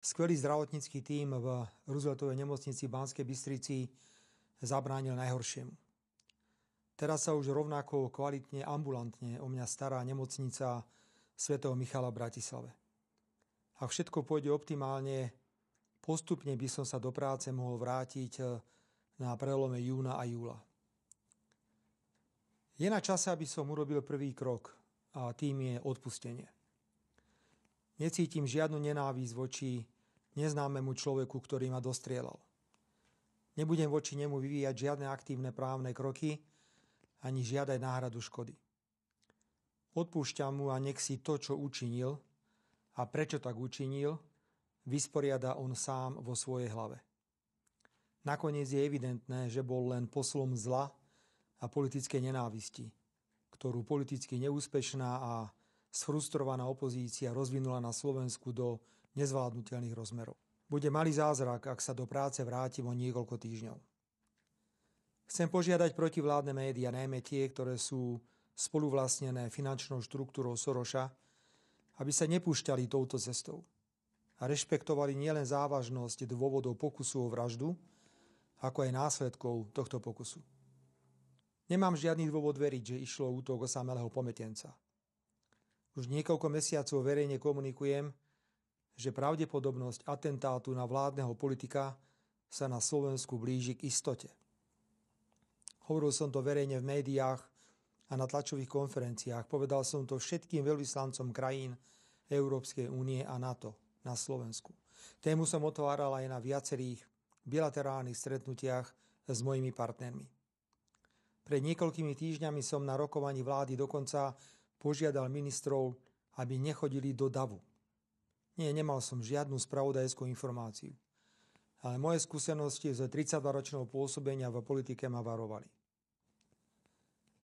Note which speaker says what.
Speaker 1: Skvelý zdravotnícky tím v Rooseveltovej nemocnici v Banskej Bystrici zabránil najhoršiemu. Teraz sa už rovnako kvalitne, ambulantne o mňa stará nemocnica svätého Michala v Bratislave. Ak všetko pôjde optimálne, postupne by som sa do práce mohol vrátiť na prelome júna a júla. Je na čase, aby som urobil prvý krok a tým je odpustenie. Necítim žiadnu nenávisť voči neznámemu človeku, ktorý ma dostrielal. Nebudem voči nemu vyvíjať žiadne aktívne právne kroky ani žiadať náhradu škody. Odpúšťam mu a nech si to, čo učinil a prečo tak učinil, vysporiada on sám vo svojej hlave. Nakoniec je evidentné, že bol len poslom zla a politickej nenávisti, ktorú politicky neúspešná a sfrustrovaná opozícia rozvinula na Slovensku do nezvládnutelných rozmerov. Bude malý zázrak, ak sa do práce vrátim o niekoľko týždňov. Chcem požiadať protivládne médiá, najmä tie, ktoré sú spoluvlastnené finančnou štruktúrou Soroša, aby sa nepúšťali touto cestou a rešpektovali nielen závažnosť dôvodov pokusu o vraždu, ako aj následkov tohto pokusu. Nemám žiadny dôvod veriť, že išlo o útok osamelého pamätenca. Už niekoľko mesiacov verejne komunikujem, že pravdepodobnosť atentátu na vládneho politika sa na Slovensku blíži k istote. Hovoril som to verejne v médiách a na tlačových konferenciách. Povedal som to všetkým veľvyslancom krajín Európskej únie a NATO na Slovensku. Tému som otváral aj na viacerých bilaterálnych stretnutiach s mojimi partnermi. Pred niekoľkými týždňami som na rokovaní vlády dokonca požiadal ministrov, aby nechodili do davu. Nie, nemal som žiadnu spravodajskú informáciu. Ale moje skúsenosti z 32-ročného pôsobenia v politike ma varovali.